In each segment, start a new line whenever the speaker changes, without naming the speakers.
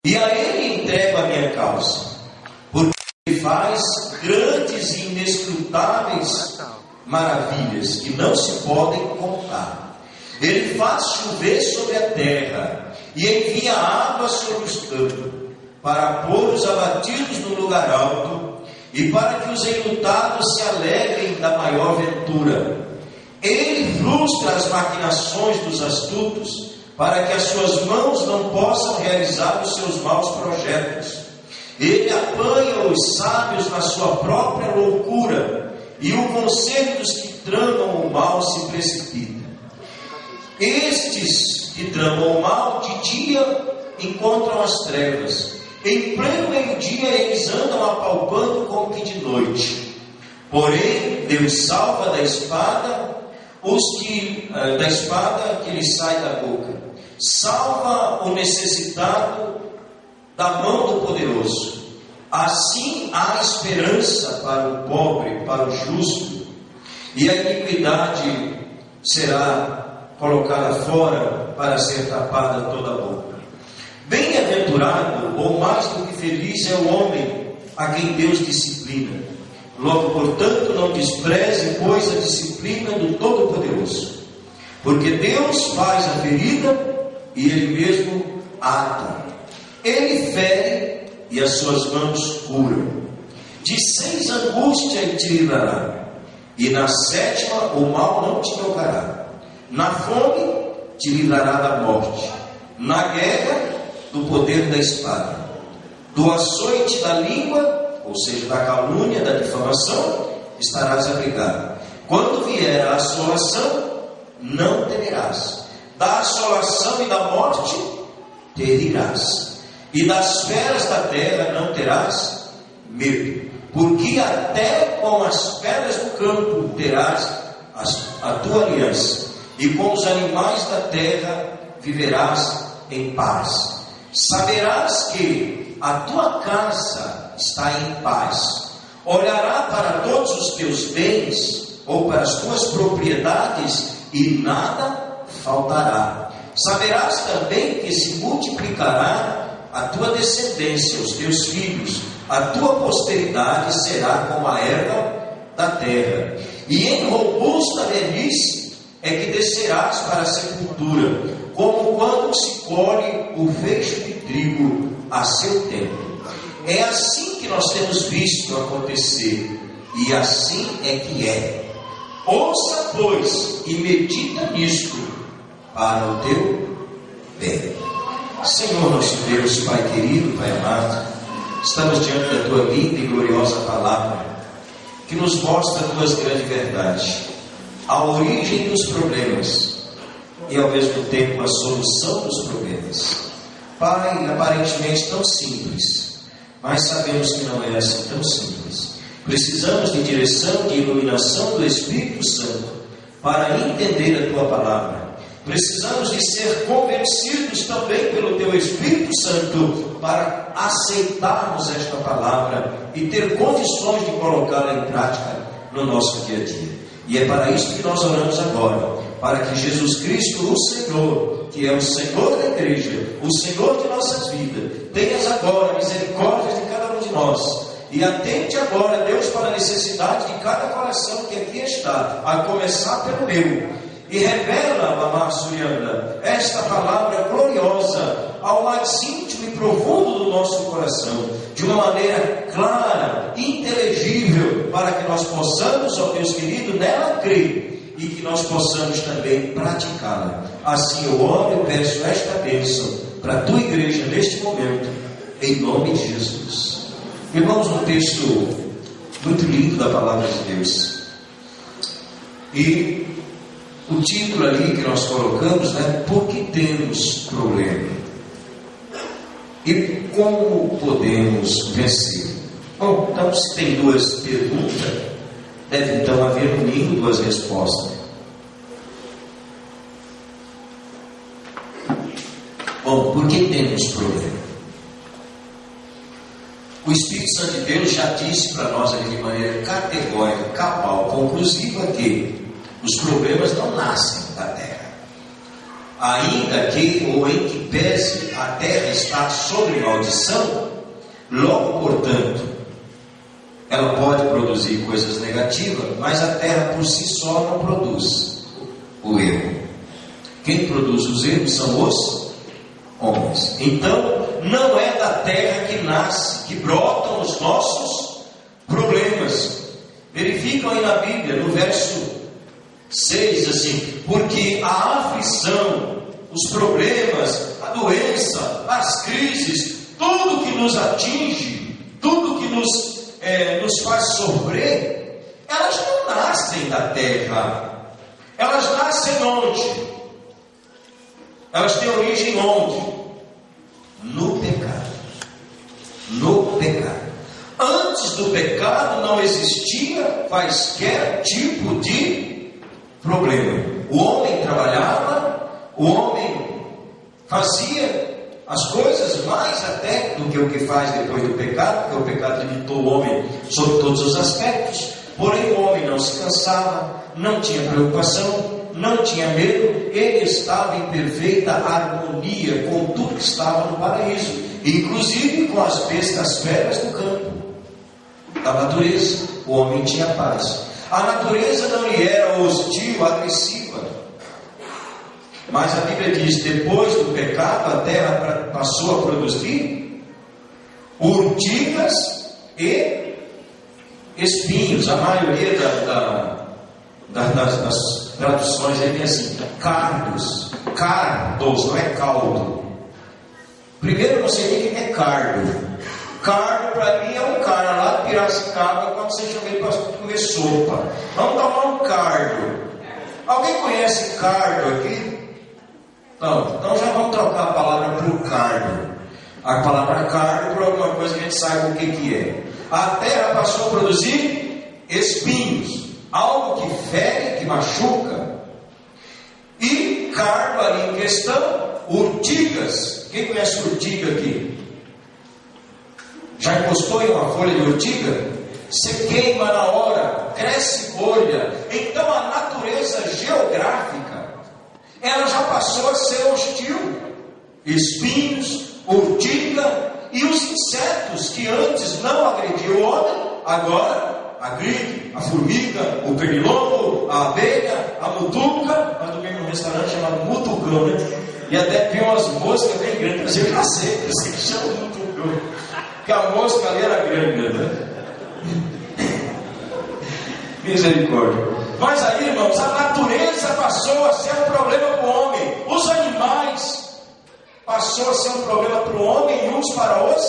E a Ele entrego a minha causa, porque Ele faz grandes e inescrutáveis maravilhas que não se podem contar. Ele faz chover sobre a terra e envia água sobre os campos, para pôr os abatidos no lugar alto e para que os enlutados se alegrem da maior ventura. Ele frustra as maquinações dos astutos, para que as suas mãos não possam realizar os seus maus projetos. Ele apanha os sábios na sua própria loucura, e o conselho dos que tramam o mal se precipita. Estes que tramam o mal de dia encontram as trevas, em pleno meio-dia eles andam apalpando como que de noite. Porém, Deus salva da espada da espada que lhe sai da boca, salva o necessitado da mão do poderoso. Assim há esperança para o pobre, para o justo, e a iniquidade será colocada fora para ser tapada toda a boca. Bem-aventurado, ou mais do que feliz, é o homem a quem Deus disciplina. Logo, portanto, não despreze, pois, a disciplina do Todo-Poderoso, porque Deus faz a ferida e Ele mesmo ata. Ele fere e as suas mãos curam. De 6 angústias Ele te livrará, e na 7ª o mal não te tocará. Na fome te livrará da morte, na guerra do poder da espada, do açoite da língua, ou seja, da calúnia, da difamação, estarás abrigado. Quando vier a assolação, não temerás. Da assolação e da morte te rirás, e das feras da terra não terás medo, porque até com as pedras do campo terás a tua aliança, e com os animais da terra viverás em paz. Saberás que a tua casa está em paz. Olhará para todos os teus bens, ou para as tuas propriedades, e nada faltará. Saberás também que se multiplicará a tua descendência, os teus filhos, a tua posteridade será como a erva da terra, e em robusta velhice é que descerás para a sepultura, como quando se colhe o feixe de trigo a seu tempo. É assim que nós temos visto acontecer, e assim é que é. Ouça, pois, e medita nisto para o teu bem. Senhor nosso Deus, Pai querido, Pai amado, estamos diante da Tua linda e gloriosa palavra, que nos mostra a Tua grande verdade, a origem dos problemas e ao mesmo tempo a solução dos problemas. Pai, aparentemente tão simples, mas sabemos que não é assim tão simples. Precisamos de direção, de iluminação do Espírito Santo para entender a Tua palavra. Precisamos de ser convencidos também pelo Teu Espírito Santo para aceitarmos esta palavra e ter condições de colocá-la em prática no nosso dia a dia. E é para isso que nós oramos agora, para que Jesus Cristo, o Senhor, que é o Senhor da igreja, o Senhor de nossas vidas, tenhas agora misericórdia de cada um de nós, e atente agora, Deus, para a necessidade de cada coração que aqui está, a começar pelo meu, e revela, Mamá Surianda, esta palavra gloriosa ao mais íntimo e profundo do nosso coração, de uma maneira clara, inteligível, para que nós possamos, ó Deus querido, nela crer, e que nós possamos também praticá-la. Assim eu oro e peço esta bênção para a Tua igreja neste momento, em nome de Jesus. Irmãos, um texto muito lindo da palavra de Deus, e o título ali que nós colocamos, né? Por que temos problema? E como podemos vencer? Bom, então se tem 2 perguntas, deve então haver no mínimo 2 respostas. Bom, por que temos problema? O Espírito Santo de Deus já disse para nós ali de maneira categórica, cabal, conclusiva, que os problemas não nascem da terra. ainda que ou em que pese a terra está sob maldição, logo, portanto, ela pode produzir coisas negativas, mas a terra por si só não produz o erro. Quem produz os erros são os homens. Então, não é da terra que nasce, que brotam os nossos problemas. Verificam aí na Bíblia, no verso 6, assim: porque a aflição, os problemas, a doença, as crises, tudo que nos atinge, tudo que nos faz sofrer, elas não nascem da terra. Elas nascem onde? Elas têm origem onde? No pecado. No pecado. Antes do pecado não existia quaisquer tipo de problema. O homem trabalhava, o homem fazia as coisas mais até do que o que faz depois do pecado, porque o pecado limitou o homem sobre todos os aspectos. Porém, o homem não se cansava, não tinha preocupação, não tinha medo, ele estava em perfeita harmonia com tudo que estava no paraíso, inclusive com as bestas feras do campo. Da natureza, o homem tinha paz. A natureza não lhe era hostil, agressiva. Mas a Bíblia diz: depois do pecado, a terra passou a produzir urtigas e espinhos. A maioria das traduções aí tem assim: cardos, não é caldo. Primeiro, eu não sei nem o que é cardo. Cardo para mim é um cara lá de Piracicaba, quando você chama ele para comer sopa. Vamos tomar um cardo. Alguém conhece cardo aqui? Não, então já vamos trocar a palavra por cardo. A palavra cardo por alguma coisa que a gente saiba o que é. A terra passou a produzir espinhos, algo que fere, que machuca. E cardo ali em questão, urtigas. Quem conhece urtiga aqui? Já encostou em uma folha de urtiga? Você queima na hora, cresce folha. Então a natureza geográfica, ela já passou a ser hostil. Espinhos, urtiga e os insetos que antes não agrediam o homem, agora agride a formiga, o pernilongo, a abelha, a mutuca. Nós dormimos num restaurante chamado Mutucão, né? E até tem umas moscas bem grandes, mas eu já sei, que chama Mutucão. Porque a mosca ali era grande, né? Misericórdia. Mas aí, irmãos, a natureza passou a ser um problema para o homem. Os animais passou a ser um problema para o homem e uns para os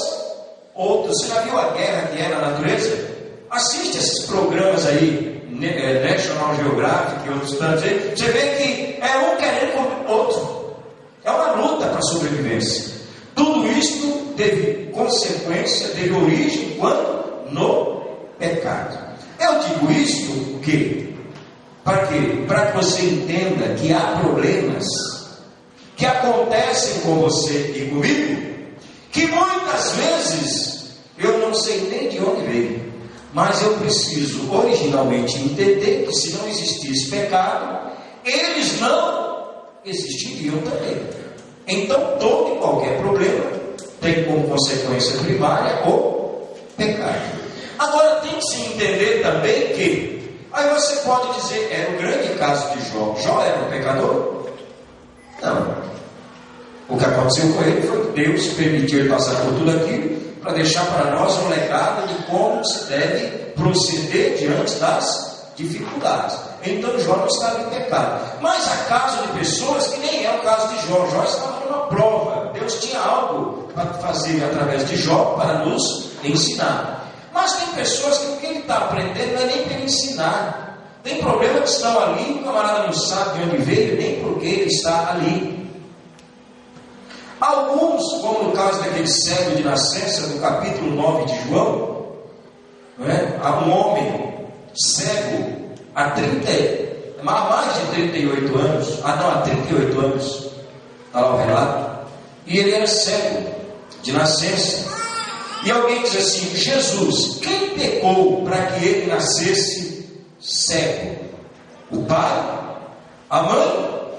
outros. Você já viu a guerra que é na natureza? Assiste esses programas aí, National Geographic e outros tantos aí. Você vê que é um querendo contra o outro. É uma luta para a sobrevivência. Tudo isto teve consequência, teve origem quando? No pecado. Eu digo isto para quê? Para que você entenda que há problemas que acontecem com você e comigo, que muitas vezes eu não sei nem de onde veio, mas eu preciso originalmente entender que se não existisse pecado, eles não existiriam também. Então todo e qualquer problema tem como consequência primária o pecado. Agora tem que se entender também que, aí você pode dizer, era o grande caso de Jó. Jó era um pecador? Não. O que aconteceu com ele foi que Deus permitiu ele passar por tudo aquilo para deixar para nós um legado de como se deve proceder diante das dificuldades. Então Jó não estava em pecado. Mas há casos de pessoas que nem é o caso de Jó. Jó estava numa prova. Deus tinha algo para fazer através de Jó para nos ensinar. Mas tem pessoas que o que ele está aprendendo não é nem para ensinar. Tem problemas que estão ali, o camarada não sabe de onde veio, nem porque ele está ali. Alguns, como no caso daquele cego de nascença, no capítulo 9 de João, não é? Há um homem cego há mais de 38 anos, há 38 anos, está lá o relato, e ele era cego de nascença. E alguém diz assim: Jesus, quem pecou para que ele nascesse cego? O pai? A mãe?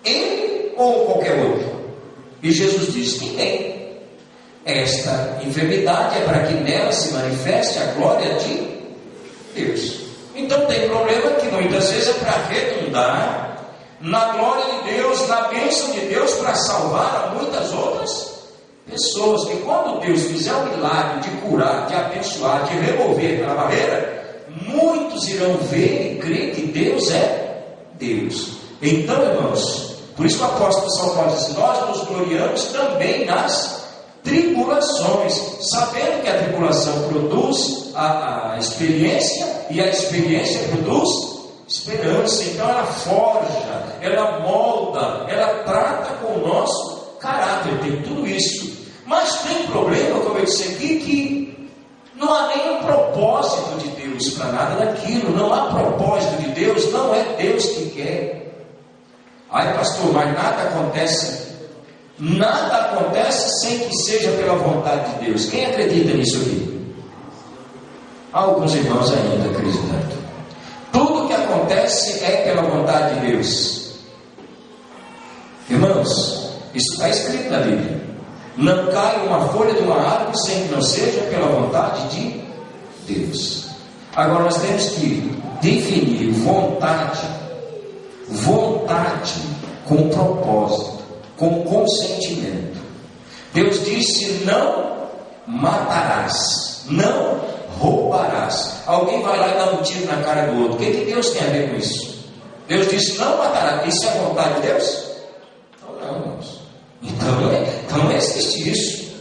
Ele ou qualquer outro? E Jesus disse: ninguém. Esta enfermidade é para que nela se manifeste a glória de Deus. Então tem problema que muitas vezes é para redundar na glória de Deus, na bênção de Deus, para salvar a muitas outras pessoas. Que quando Deus fizer o milagre de curar, de abençoar, de remover aquela barreira, muitos irão ver e crer que Deus é Deus. Então, irmãos, por isso que o apóstolo São Paulo diz: nós nos gloriamos também nas tribulações, sabendo que a tribulação produz a experiência, e a experiência produz esperança. Então ela forja, ela molda, ela trata com o nosso caráter, tem tudo isso. Mas tem problema, como eu disse aqui, que não há nenhum propósito de Deus para nada daquilo. Não há propósito de Deus, não é Deus que quer. Ai, pastor, mas nada acontece sem que seja pela vontade de Deus. Quem acredita nisso aqui? Alguns irmãos ainda acreditando. Tudo que acontece é pela vontade de Deus. Irmãos, isso está escrito na Bíblia: não cai uma folha de uma árvore sem que não seja pela vontade de Deus. Agora nós temos que definir vontade com propósito, com consentimento. Deus disse: não matarás, não roubarás. Alguém vai lá e dá um tiro na cara do outro. O que Deus tem a ver com isso? Deus disse: não matarás. Isso é a vontade de Deus? Então não, irmãos. Então não existe isso.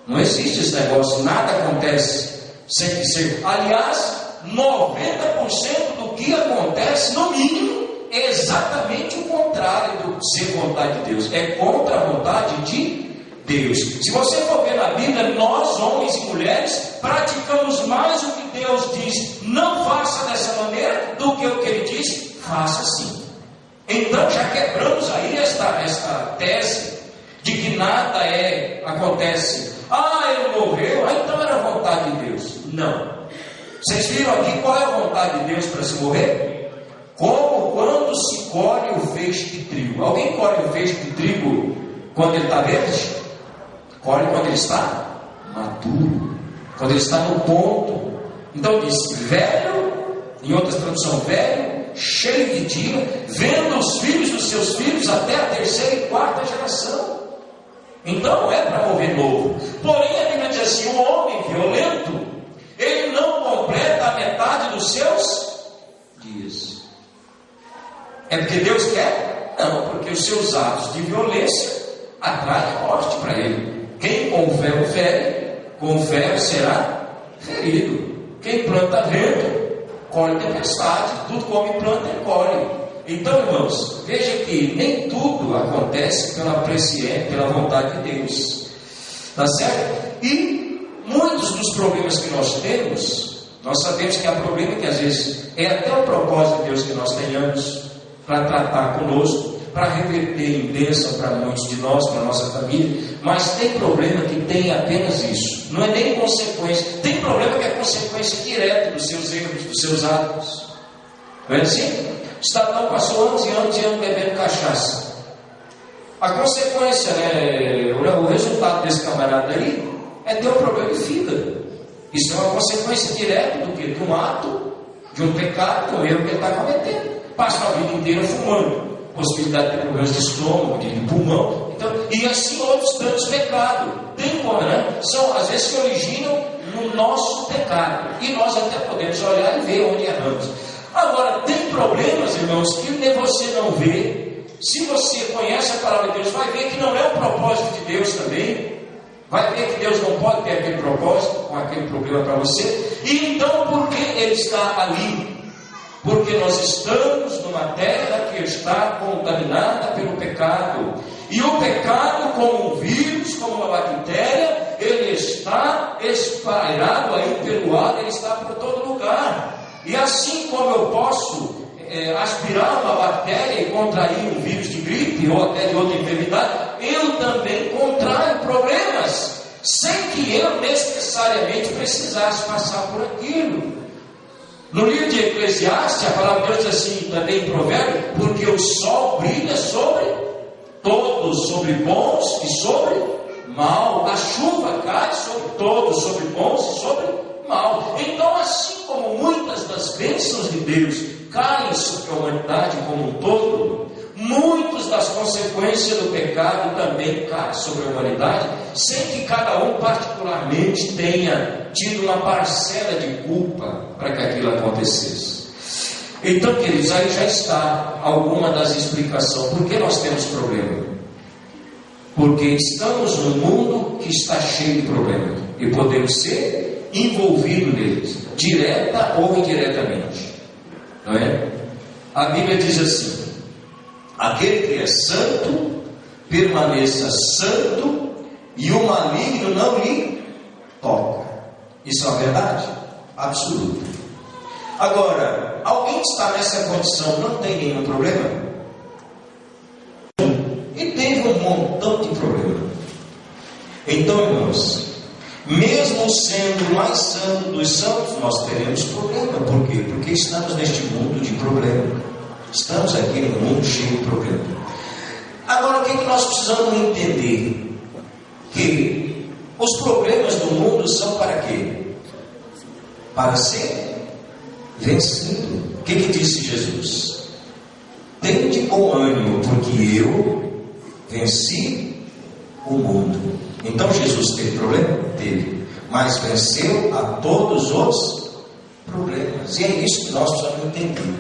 Não existe esse negócio. Nada acontece sem que seja. Aliás, 90% do que acontece, no mínimo, é exatamente o contrário do ser vontade de Deus. É contra a vontade de Deus. Se você for ver na Bíblia, nós, homens e mulheres, praticamos mais o que Deus diz: não faça dessa maneira, do que o que Ele diz: faça assim. Então já quebramos aí esta tese de que nada acontece. Ele morreu, então era a vontade de Deus. Não. Vocês viram aqui qual é a vontade de Deus para se morrer? Como quando se colhe o feixe de trigo. Alguém colhe o feixe de trigo quando ele está verde? Colhe quando ele está maduro, quando ele está no ponto. Então diz: velho, em outras traduções, velho, cheio de dia, vendo os filhos dos seus filhos até a terceira e quarta geração. Então não é para morrer novo. Porém a Bíblia diz assim: o homem violento, ele não completa a metade dos seus dias. É porque Deus quer? Não, porque os seus atos de violência atraem a morte para ele. Quem com ferro será ferido. Quem planta vento, colhe tempestade. Tudo come planta e colhe. Então, irmãos, veja que nem tudo acontece pela vontade de Deus. Tá certo? E muitos dos problemas que nós temos, nós sabemos que há problema que às vezes é até o propósito de Deus que nós tenhamos para tratar conosco, para reverter em bênção para muitos de nós, para a nossa família. Mas tem problema que tem apenas isso, não é nem consequência. Tem problema que é consequência direta dos seus erros, dos seus atos. Não é assim? O cidadão passou anos e anos bebendo cachaça. A consequência, o resultado desse camarada aí é ter um problema de fígado. Isso é uma consequência direta do quê? De um ato, de um pecado, de um erro que ele está cometendo. Passa a vida inteira fumando, possibilidade de ter problemas de estômago, de pulmão, então, e assim outros tantos pecados. Tem como, né? São às vezes que originam no nosso pecado, e nós até podemos olhar e ver onde erramos. Agora, tem problemas, irmãos, que você não vê. Se você conhece a palavra de Deus, vai ver que não é o propósito de Deus também. Vai ver que Deus não pode ter aquele propósito com aquele problema para você. E então, por que Ele está ali? Porque nós estamos numa terra que está contaminada pelo pecado. E o pecado, como um vírus, como uma bactéria, ele está espalhado aí pelo ar, ele está por todo lugar. E assim como eu posso aspirar uma bactéria e contrair um vírus de gripe ou até de outra enfermidade, eu também contraio problemas, sem que eu necessariamente precisasse passar por aquilo. No livro de Eclesiastes, a palavra de Deus diz assim, também em Provérbio: porque o sol brilha sobre todos, sobre bons e sobre mal. A chuva cai sobre todos, sobre bons e sobre mal. Então, assim como muitas das bênçãos de Deus caem sobre a humanidade como um todo, muitas das consequências do pecado também caem sobre a humanidade, sem que cada um particularmente tenha tido uma parcela de culpa para que aquilo acontecesse. Então, queridos, aí já está alguma das explicações. Por que nós temos problema? Porque estamos num mundo que está cheio de problemas e podemos ser envolvidos neles, direta ou indiretamente, não é? A Bíblia diz assim: aquele que é santo, permaneça santo, e o maligno não lhe toca. Isso é uma verdade absoluta. Agora, alguém que está nessa condição não tem nenhum problema? E teve um montão de problema. Então, irmãos, mesmo sendo o mais santo dos santos, nós teremos problema. Por quê? Porque estamos neste mundo de problema. Estamos aqui num mundo cheio de problema. Agora, o que nós precisamos entender? Que os problemas do mundo são para quê? Para ser vencido. O que disse Jesus? Tende bom ânimo, porque eu venci o mundo. Então Jesus teve problema? Teve. Mas venceu a todos os problemas. E é isso que nós precisamos entender.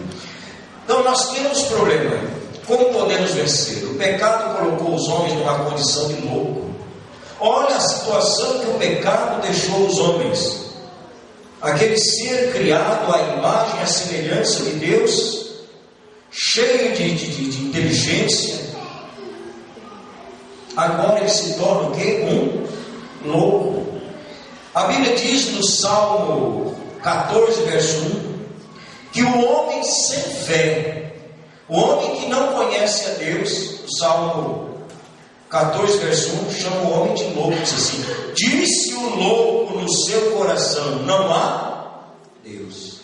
Então nós temos problema. Como podemos vencer? O pecado colocou os homens numa condição de louco. Olha a situação que o pecado deixou os homens. Aquele ser criado à imagem e à semelhança de Deus, cheio de inteligência, agora ele se torna o quê? Um louco. A Bíblia diz no Salmo 14, verso 1, que o homem sem fé, o homem que não conhece a Deus, o Salmo 14, verso 1, chama o homem de louco. Diz assim: disse o louco no seu coração, não há Deus.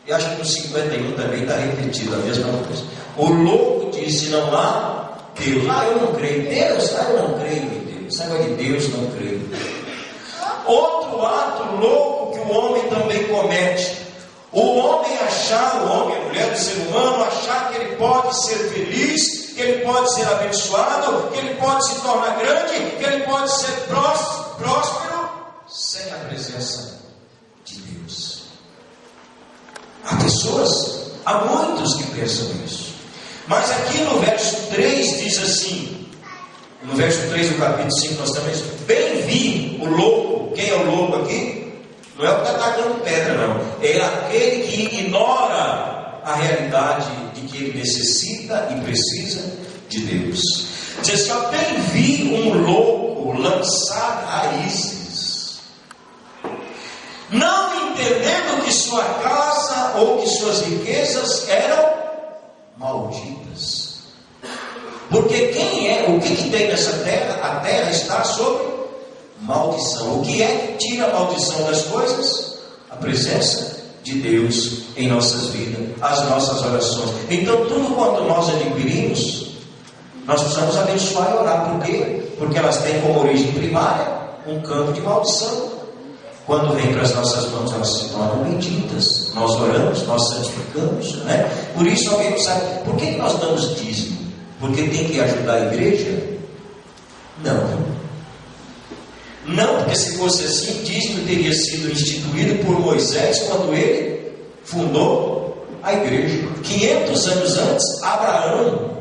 E acho que no 51 também está repetido a mesma coisa. O louco disse, não há Deus. Eu não creio em Deus. Eu não creio em Deus. Esse negócio de Deus, não creio. Outro ato louco que o homem também comete: o homem achar, o homem, a mulher, o ser humano, achar que ele pode ser feliz, que ele pode ser abençoado, que ele pode se tornar grande, que ele pode ser próspero, sem a presença de Deus. Há muitos que pensam isso. Mas aqui no verso 3 diz assim, no verso 3 do capítulo 5 nós também: bem vi o louco. Quem é o louco aqui? Não é o que está atacando pedra, não. É aquele que ignora a realidade de que ele necessita e precisa de Deus. Diz assim: bem vi um louco lançar raízes, não entendendo que sua casa ou que suas riquezas eram malditas. Porque o que tem nessa terra? A terra está sob maldição. O que é que tira a maldição das coisas? A presença de Deus em nossas vidas, as nossas orações. Então, tudo quanto nós adquirimos, nós precisamos abençoar e orar. Por quê? Porque elas têm como origem primária um campo de maldição. Quando vem para as nossas mãos, elas se tornam benditas. Nós oramos, nós santificamos, né? Por isso alguém sabe, por que nós damos dízimo? Porque tem que ajudar a igreja? Não, porque se fosse assim, dízimo teria sido instituído por Moisés quando ele fundou a igreja. 500 anos antes, Abraão,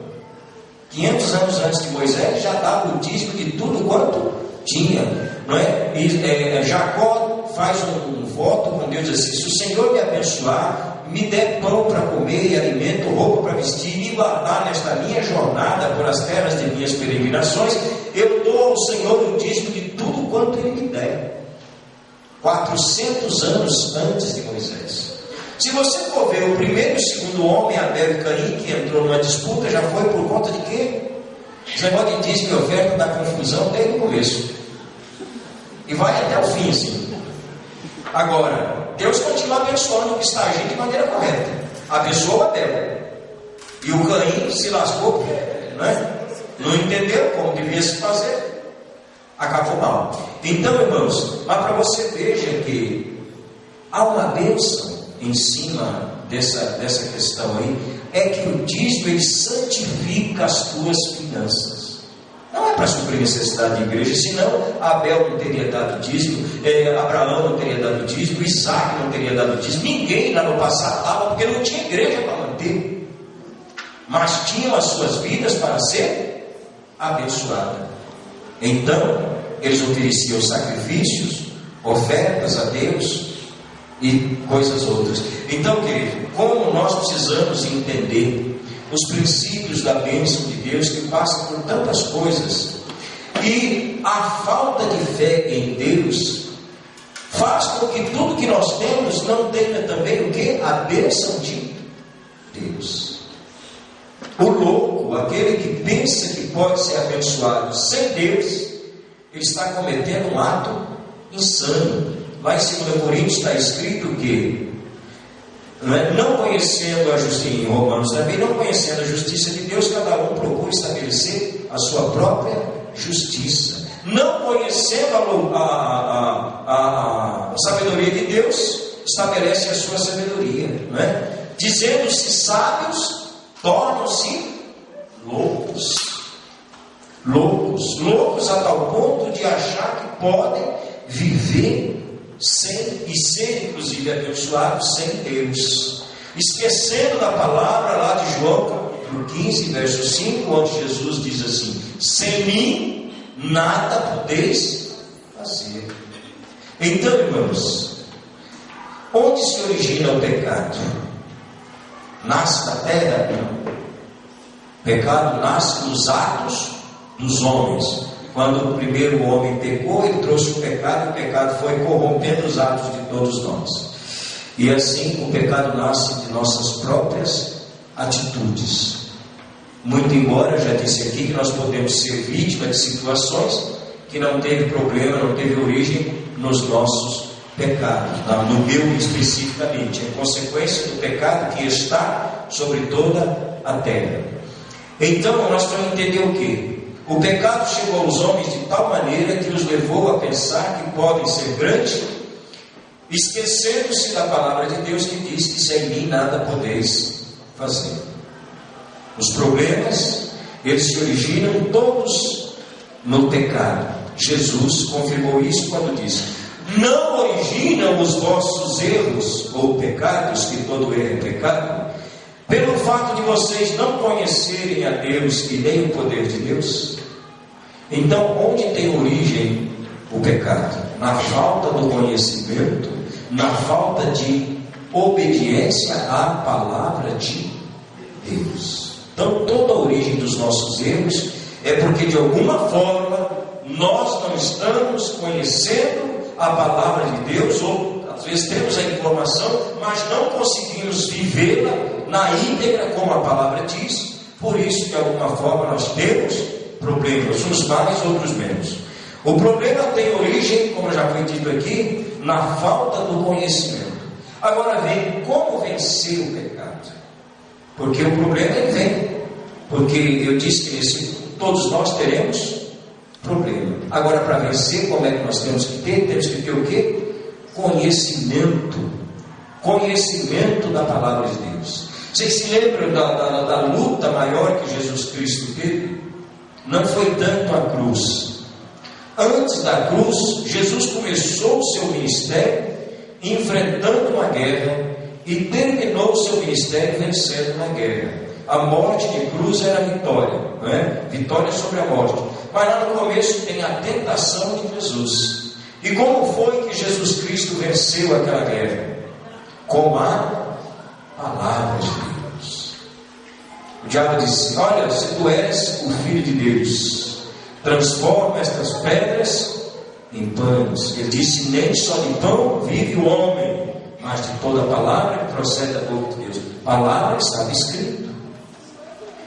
500 anos antes de Moisés, já dava o dízimo de tudo quanto tinha, não é? Jacó faz um voto com Deus assim: se o Senhor me abençoar, me der pão para comer e alimento, roupa para vestir, me guardar nesta minha jornada por as terras de minhas peregrinações, eu dou ao Senhor o dízimo de tudo quanto Ele me der. 400 anos antes de Moisés. Se você for ver o primeiro e o segundo homem, Abel e Caim, que entrou numa disputa, já foi por conta de quê? Esse negócio de dízimo e oferta dá confusão desde o começo e vai até o fim, assim. Agora, Deus continua abençoando o que está agindo de maneira correta. Abençoou Abel, e o Caim se lascou, não é? não entendeu como devia se fazer, acabou mal. Então, irmãos, mas para você veja que há uma bênção em cima dessa questão aí, é que o dízimo ele santifica as tuas finanças. Não é para suprir necessidade de igreja, senão Abel não teria dado dízimo, Abraão não teria dado dízimo, Isaac não teria dado dízimo, ninguém lá no passado dava, porque não tinha igreja para manter, mas tinham as suas vidas para ser abençoadas. Então eles ofereciam sacrifícios, ofertas a Deus e coisas outras. Então, querido, como nós precisamos entender os princípios da bênção de Deus, que passa por tantas coisas, e a falta de fé em Deus faz com que tudo que nós temos não tenha também o que? A bênção de Deus. O louco, aquele que pensa que pode ser abençoado sem Deus, ele está cometendo um ato insano. Lá em 2 Coríntios está escrito que não conhecendo a justiça, em Romanos também, não conhecendo a justiça de Deus, cada um procura estabelecer a sua própria justiça. Não conhecendo a sabedoria de Deus, estabelece a sua sabedoria, não é? Dizendo-se sábios, tornam-se loucos a tal ponto de achar que podem viver sem, e ser inclusive abençoados sem Deus, esquecendo da palavra lá de João capítulo 15 verso 5, onde Jesus diz assim: sem mim nada podeis fazer. Então, irmãos, onde se origina o pecado? Nasce da terra? Não. O pecado nasce nos atos dos homens. Quando o primeiro homem pecou, ele trouxe o pecado foi corrompendo os atos de todos nós. E assim o pecado nasce de nossas próprias atitudes. Muito embora, eu já disse aqui, que nós podemos ser vítimas de situações que não teve problema, não teve origem nos nossos pecados, no meu especificamente, é consequência do pecado que está sobre toda a terra. Então nós vamos entender o que? O pecado chegou aos homens de tal maneira que os levou a pensar que podem ser grandes, esquecendo-se da palavra de Deus que diz que sem mim nada podeis fazer. Os problemas, eles se originam todos no pecado. Jesus confirmou isso quando disse: não originam os vossos erros ou pecados, que todo erro é pecado, pelo fato de vocês não conhecerem a Deus e nem o poder de Deus. Então, onde tem origem o pecado? Na falta do conhecimento, na falta de obediência à palavra de Deus. Então, toda a origem dos nossos erros é porque de alguma forma nós não estamos conhecendo a palavra de Deus, ou às vezes temos a informação, mas não conseguimos vivê-la na íntegra como a palavra diz. Por isso, de alguma forma, nós temos problemas, uns mais, outros menos. O problema tem origem, como já foi dito aqui, na falta do conhecimento. Agora vem como vencer o pecado, porque o problema ele vem, porque eu disse que todos nós teremos problema. Agora, para vencer, como é que nós temos que ter? Temos que ter o quê? Conhecimento da palavra de Deus. Vocês se lembram da luta maior que Jesus Cristo teve? Não foi tanto a cruz. Antes da cruz, Jesus começou o seu ministério enfrentando uma guerra e terminou o seu ministério vencendo uma guerra. A morte de cruz era a vitória, não é? Vitória sobre a morte. Mas lá no começo tem a tentação de Jesus. E como foi que Jesus Cristo venceu aquela guerra? Com a palavra de Deus. O diabo disse: olha, se tu és o Filho de Deus, transforma estas pedras em pães. Ele disse: nem só de pão vive o homem, mas de toda palavra que procede da boca de Deus. Palavra estava escrito.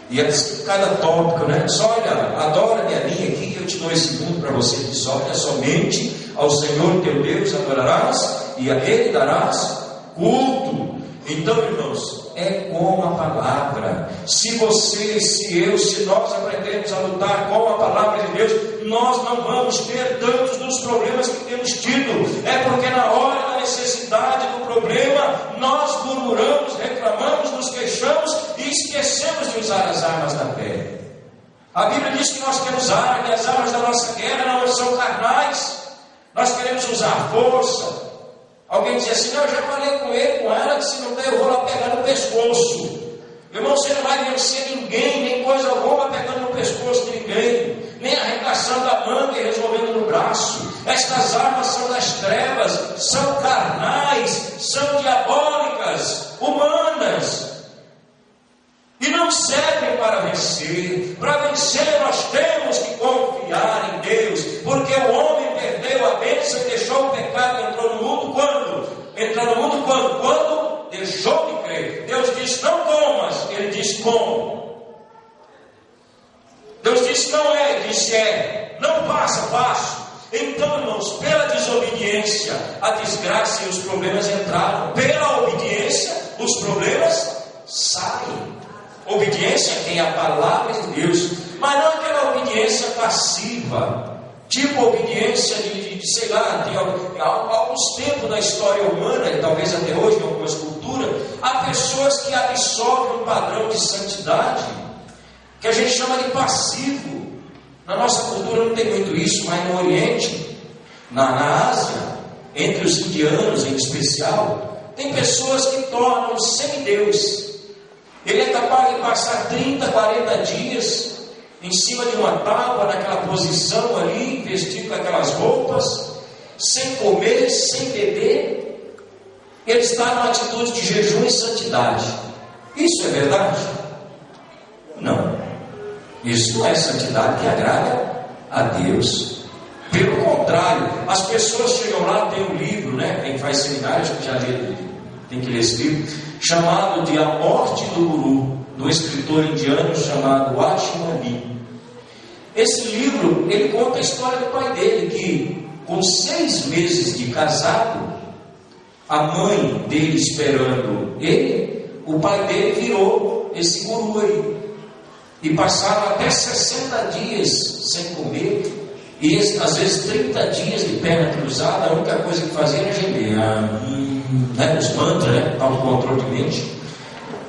E cada tópico, né? Diz: olha, adora-me a mim aqui, eu te dou esse mundo para você. Diz: olha, somente ao Senhor teu Deus adorarás, e a Ele darás culto. Então, irmãos, é com a palavra. Se você, se eu, se nós aprendermos a lutar com a palavra de Deus, nós não vamos ter tantos dos problemas que temos tido. É porque na hora da necessidade do problema, nós murmuramos, reclamamos, nos queixamos e esquecemos de usar as armas da fé. A Bíblia diz que nós temos armas, e as armas da nossa guerra não são carnais. Nós queremos usar força. Alguém diz assim: não, eu já falei com ele, com ela, que se não der eu vou lá pegar no pescoço. Irmão, você não vai vencer ninguém, nem coisa alguma pegando no pescoço de ninguém, nem arregaçando a manga e resolvendo no braço. Estas armas são das trevas, são carnais, são diabólicas, humanas, e não servem para vencer. Para vencer nós temos que confiar em Deus, porque o homem perdeu a bênção e deixou o pecado e entrou no mundo quando? Entrou no mundo quando? Quando deixou de crer. Deus disse: não comas, ele disse: como. Deus disse: não é, ele disse: é. Não passa, passo. Então, irmãos, pela desobediência, a desgraça e os problemas entraram. Pela obediência, os problemas saem. Obediência tem a palavra de Deus, mas não aquela obediência passiva, tipo obediência de sei lá, há alguns tempos na história humana, e talvez até hoje em algumas culturas, há pessoas que absorvem um padrão de santidade, que a gente chama de passivo. Na nossa cultura não tem muito isso, mas no Oriente, na Ásia, entre os indianos em especial, tem pessoas que tornam semideus. Ele é capaz de passar 30, 40 dias em cima de uma tábua, naquela posição ali, vestido com aquelas roupas, sem comer, sem beber. Ele está numa atitude de jejum e santidade. Isso é verdade? Não. Isso não é santidade que agrada a Deus. Pelo contrário, as pessoas chegam lá, tem um livro, né? Quem faz seminário, acho que já lê, tem que ler esse livro, chamado de A Morte do Guru, de um escritor indiano chamado Ashwani. Esse livro, ele conta a história do pai dele, que com 6 meses de casado, a mãe dele esperando ele, o pai dele virou esse guru aí, e passaram até 60 dias sem comer, e às vezes 30 dias de perna cruzada. A única coisa que fazia era gemer, os mantras, né? Autocontrole de mente.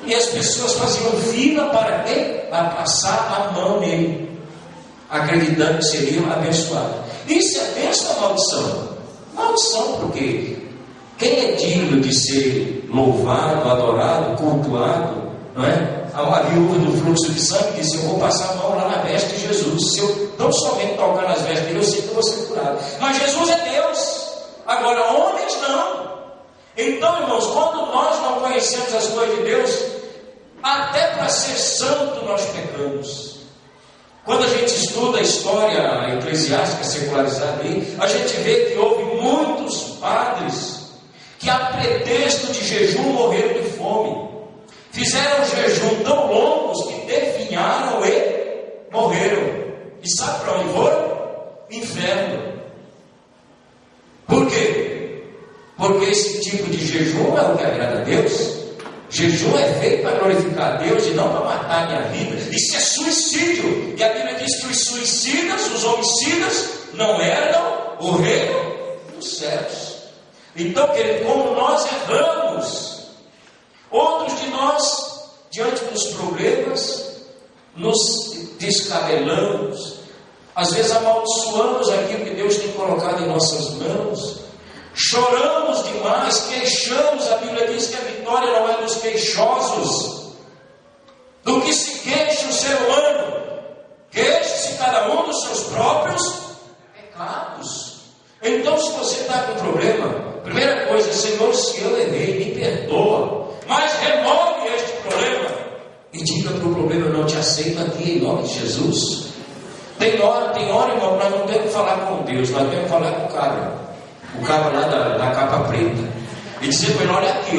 E as pessoas faziam fila para quê? Para passar a mão nele, acreditando que seriam abençoados. Isso é bênção ou maldição? Maldição, porque quem é digno de ser louvado, adorado, cultuado, não é? A viúva do fluxo de sangue disse: eu vou passar a mão lá na veste de Jesus. Se eu tão somente tocar nas vestes dele, eu sei que eu vou ser curado. Mas Jesus é Deus, agora homens não. Então, irmãos, quando nós não conhecemos as coisas de Deus, até para ser santo nós pecamos. Quando a gente estuda a história eclesiástica secularizada aí, a gente vê que houve muitos padres que, a pretexto de jejum, morreram de fome. Fizeram jejum tão longos que definharam e morreram. E sabe para onde foram? Inferno. Por quê? Porque esse tipo de jejum é o que agrada a Deus. Jejum é feito para glorificar a Deus e não para matar a minha vida. Isso é suicídio. E a Bíblia diz que os suicidas, os homicidas, não herdam o reino dos céus. Então, querido, como nós erramos, outros de nós, diante dos problemas, nos descabelamos, às vezes amaldiçoamos aquilo que Deus tem colocado em nossas mãos, choramos demais, queixamos. A Bíblia diz que a vitória não é dos queixosos. Do que se queixa o ser humano? Queixe-se cada um dos seus próprios pecados. Então, se você está com problema, primeira coisa: Senhor, se eu errei, me perdoa, mas remove este problema e diga para o problema: eu não te aceito aqui, em nome de Jesus. Tem hora, irmão, nós não temos que falar com Deus, nós temos que falar com o cara lá da capa preta, e dizer para ele: olha aqui,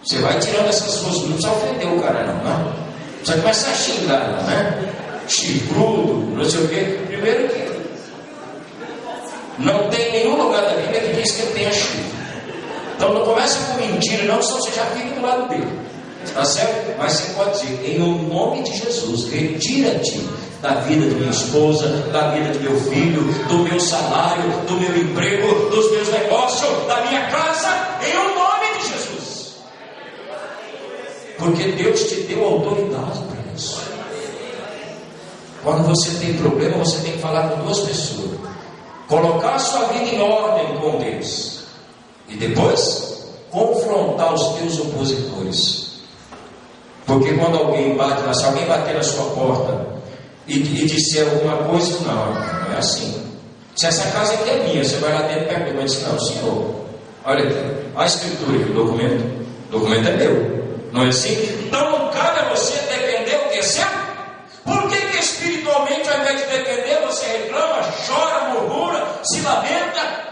você vai tirando essas suas, não precisa ofender o cara não, né? Você começa a xingar, né? Chifrudo, não sei o quê. Primeiro que não tem nenhum lugar da Bíblia que diz que ele tenha chifre. Então não começa com mentira, não, senão você já fica do lado dele. Tá certo? Mas você pode dizer, em nome de Jesus, retira-te da vida de minha esposa, da vida de meu filho, do meu salário, do meu emprego, dos meus negócios, da minha casa, em nome de Jesus. Porque Deus te deu autoridade para isso. Quando você tem problema, você tem que falar com duas pessoas. Colocar a sua vida em ordem com Deus. E depois, confrontar os teus opositores. Porque quando alguém bate, se alguém bater na sua porta e disser alguma coisa, não é assim. Se essa casa aqui é minha, você vai lá dentro e pergunta, mas não, senhor, olha aqui, a escritura aqui, o documento é meu, não é assim? Então não cabe a você defender o que é seu. Por que espiritualmente, ao invés de defender, você reclama, chora, murmura, se lamenta,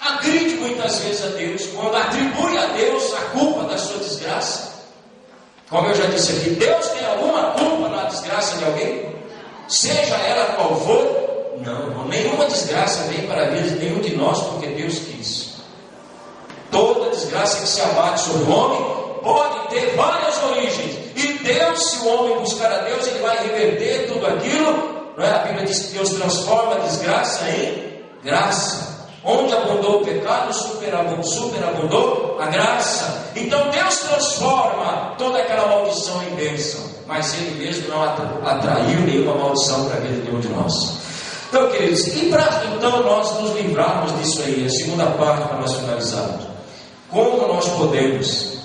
agride muitas vezes a Deus, quando atribui a Deus a culpa da sua desgraça? Como eu já disse aqui, Deus tem alguma culpa na desgraça de alguém? Seja ela qual for? Não, nenhuma desgraça vem para a vida de nenhum de nós porque Deus quis. Toda desgraça que se abate sobre o homem pode ter várias origens. E Deus, se o homem buscar a Deus, ele vai reverter tudo aquilo. Não é? A Bíblia diz que Deus transforma a desgraça em graça. Onde abundou o pecado, superabundou a graça. Então Deus transforma toda aquela maldição em bênção, mas Ele mesmo não atraiu nenhuma maldição para a vida de nenhum de nós. Então, queridos, e para então nós nos livrarmos disso aí, a segunda parte para nós finalizarmos, como nós podemos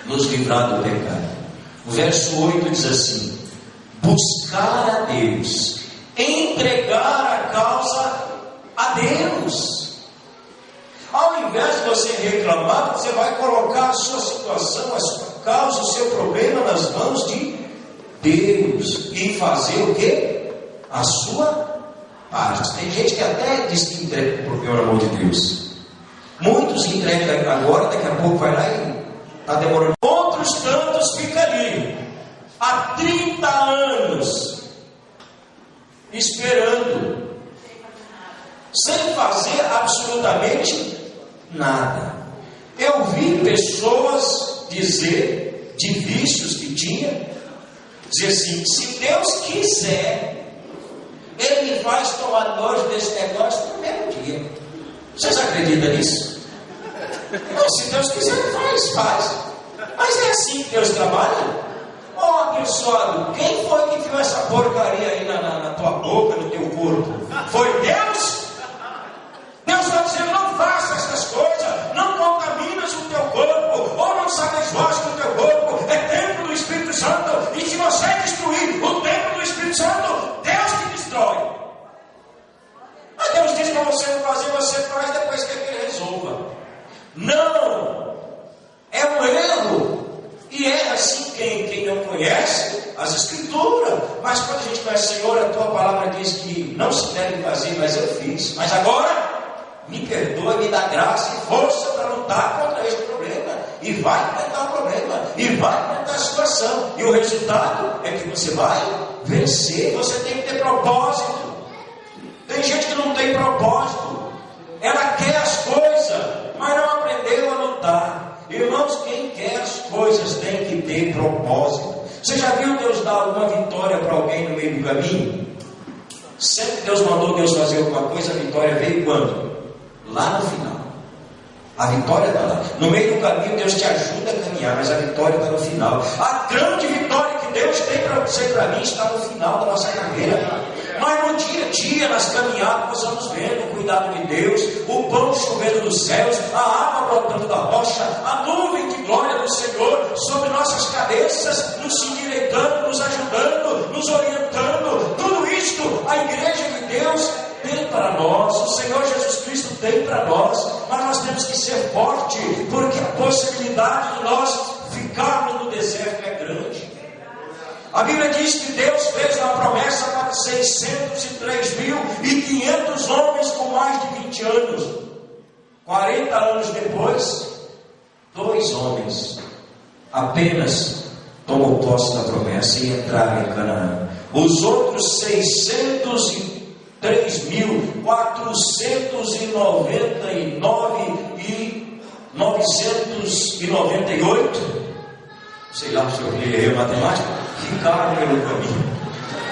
nos livrar do pecado? O verso 8 diz assim: buscar a Deus, entregar a causa a Deus. Ao invés de você reclamar, você vai colocar a sua situação, a sua causa, o seu problema nas mãos de Deus e fazer o quê? A sua parte. Tem gente que até diz que entrega o problema na mão de Deus. Muitos entregam agora, daqui a pouco vai lá e está demorando. Outros tantos ficam ali há 30 anos esperando, sem fazer absolutamente nada. Eu vi pessoas dizer, de vícios que tinha, dizer assim: se Deus quiser, Ele me faz tomar nojo desse negócio no mesmo dia. Vocês acreditam nisso? Não, se Deus quiser, faz. Mas é assim que Deus trabalha? Ó, abençoado, quem foi que enfiou essa porcaria aí na tua boca, no teu corpo? Foi Deus? Deus está dizendo: não faça essas coisas, não contaminas o teu corpo, ou não satisfaz com o teu corpo, é templo do Espírito Santo, e se você destruir o templo do Espírito Santo, Deus te destrói. Mas Deus diz para você não fazer, você faz depois que Ele resolva. Não, é um erro, e é assim quem não conhece as Escrituras. Mas quando a gente conhece: Senhor, a tua palavra diz que não se deve fazer, mas eu fiz, mas agora me perdoa, me dá graça e força para lutar contra este problema, e vai enfrentar o problema, e vai enfrentar a situação, e o resultado é que você vai vencer. Você tem que ter propósito. Tem gente que não tem propósito, ela quer as coisas, mas não aprendeu a lutar. Irmãos, quem quer as coisas tem que ter propósito. Você já viu Deus dar alguma vitória para alguém no meio do caminho? Sempre Deus mandou Deus fazer alguma coisa, a vitória veio quando? Lá no final. A vitória está lá. No meio do caminho Deus te ajuda a caminhar, mas a vitória está no final. A grande vitória que Deus tem para você e para mim está no final da nossa carreira. Mas no dia a dia, nas caminhadas, nós vamos vendo o cuidado de Deus, o pão chovendo dos céus, a água brotando da rocha, a nuvem de glória do Senhor sobre nossas cabeças, nos endireitando, nos ajudando, nos orientando. Tudo isto a igreja de Deus tem para nós, o Senhor Jesus Cristo tem para nós, mas nós temos que ser fortes, porque a possibilidade de nós ficarmos no deserto é grande. A Bíblia diz que Deus fez uma promessa para 603.500 homens com mais de 20 anos. 40 anos depois, 2 homens apenas tomam posse da promessa e entraram em Canaã. Os outros 603.499 998, sei lá se eu errei a matemática, ficaram pelo caminho.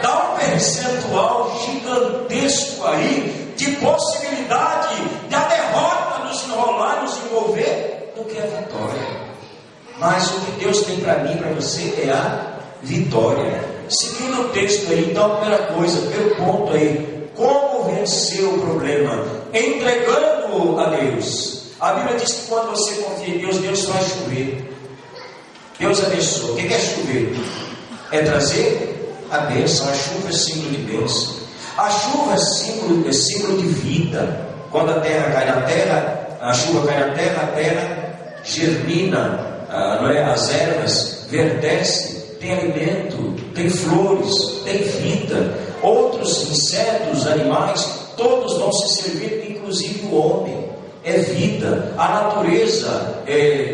Dá um percentual gigantesco aí de possibilidade da derrota nos enrolar, nos envolver, do que a vitória. Mas o que Deus tem para mim e para você é a vitória. Seguindo o texto aí, então a primeira coisa, primeiro ponto aí, como vencer o problema? Entregando a Deus. A Bíblia diz que quando você confia em Deus, Deus faz chover. Deus abençoa. O que é chover? É trazer a bênção. A chuva é símbolo de bênção. A chuva é símbolo de vida. Quando a terra cai na terra, a chuva cai na terra, a terra germina, não é? As ervas verdecem, tem alimento, tem flores, tem vida. Outros insetos, animais, todos vão se servir, inclusive o homem. É vida. A natureza,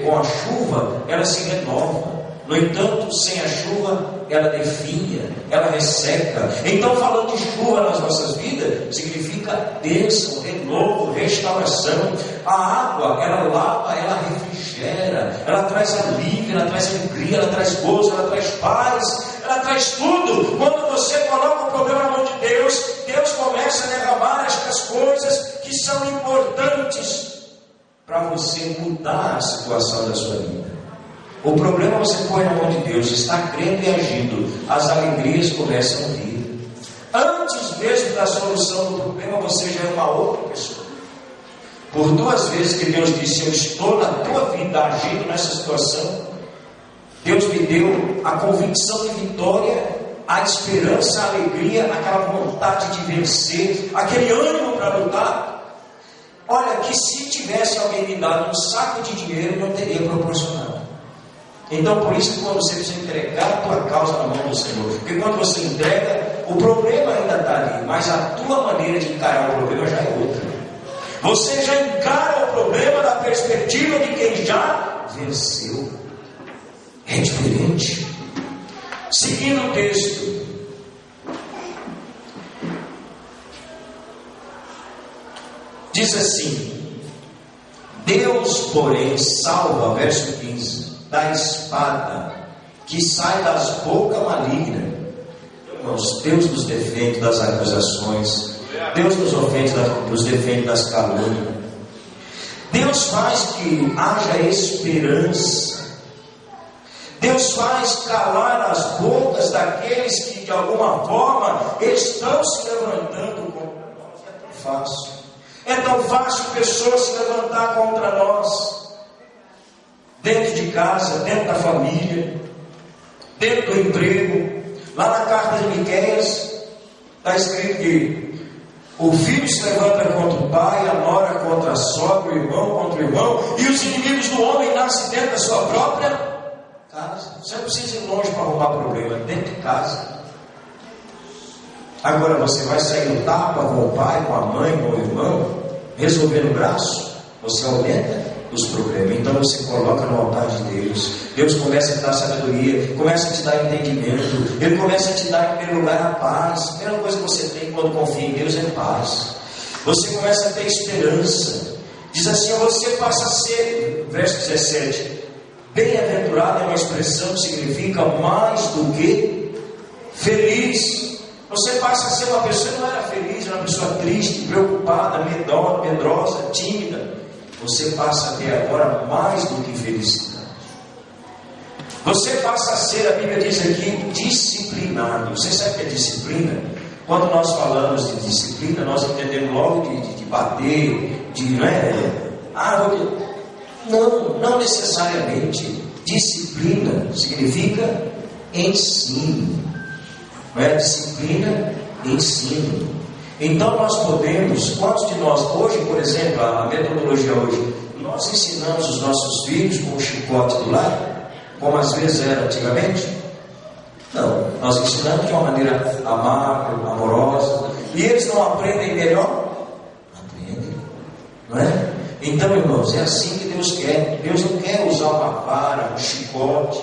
com a chuva, ela se renova. No entanto, sem a chuva, ela definha, ela resseca. Então, falando de chuva nas nossas vidas, significa bênção, renovo, restauração. A água, ela lava, ela refrigera, ela traz alívio, ela traz alegria, ela traz gozo, ela traz paz, ela traz tudo. Quando você coloca o problema na mão de Deus, Deus começa a derramar estas coisas que são importantes para você mudar a situação da sua vida. O problema você põe na mão de Deus, está crendo e agindo, as alegrias começam a vir. Antes mesmo da solução do problema, você já é uma outra pessoa. Por 2 vezes que Deus disse: eu estou na tua vida agindo nessa situação, Deus me deu a convicção de vitória, a esperança, a alegria, aquela vontade de vencer, aquele ânimo para lutar. Olha, que se tivesse alguém me dado um saco de dinheiro, não teria proporcionado. Então, por isso que quando você precisa entregar a tua causa na mão do Senhor, porque quando você entrega, o problema ainda está ali, mas a tua maneira de encarar o problema já é outra. Você já encara o problema da perspectiva de quem já venceu. É diferente. Seguindo o texto, diz assim: Deus, porém, salva, verso 15, da espada que sai das bocas malignas. Irmãos, Deus nos defende das acusações, Deus nos defende das calúnias. Deus faz que haja esperança. Deus faz calar as bocas daqueles que de alguma forma estão se levantando contra nós. É tão fácil. É tão fácil pessoas se levantar contra nós. Dentro de casa, dentro da família, dentro do emprego. Lá na carta de Miqueias está escrito que o filho se levanta contra o pai, a nora contra a sogra, o irmão contra o irmão, e os inimigos do homem nascem dentro da sua própria casa. Você não precisa ir longe para arrumar problema, dentro de casa. Agora você vai sair no tapa com o pai, com a mãe, com o irmão, resolver no braço, você aumenta os problemas. Então você coloca no altar de Deus. Deus começa a te dar sabedoria, começa a te dar entendimento, Ele começa a te dar em primeiro lugar a paz. A primeira coisa que você tem quando confia em Deus é paz. Você começa a ter esperança. Diz assim: você passa a ser, verso 17, bem-aventurado é uma expressão que significa mais do que feliz. Você passa a ser uma pessoa que não era feliz, era uma pessoa triste, preocupada, medrosa, tímida. Você passa a ter agora mais do que felicidade. Você passa a ser, a Bíblia diz aqui, disciplinado. Você sabe o que é disciplina? Quando nós falamos de disciplina, nós entendemos logo de bater, não é? Não necessariamente. Disciplina significa ensino. Não é? Disciplina, ensino. Então nós podemos, quantos de nós, hoje por exemplo, a metodologia hoje, nós ensinamos os nossos filhos com o chicote do lado, como às vezes era antigamente? Não, nós ensinamos de uma maneira amável, amorosa, e eles não aprendem melhor? Aprendem, não é? Então, irmãos, é assim que Deus quer. Deus não quer usar uma vara, um chicote.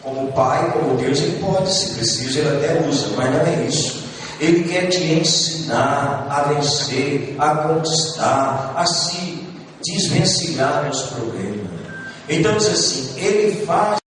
Como pai, como Deus, Ele pode, se preciso, Ele até usa, mas não é isso. Ele quer te ensinar a vencer, a conquistar, a se desvencilhar dos problemas. Então diz assim: Ele faz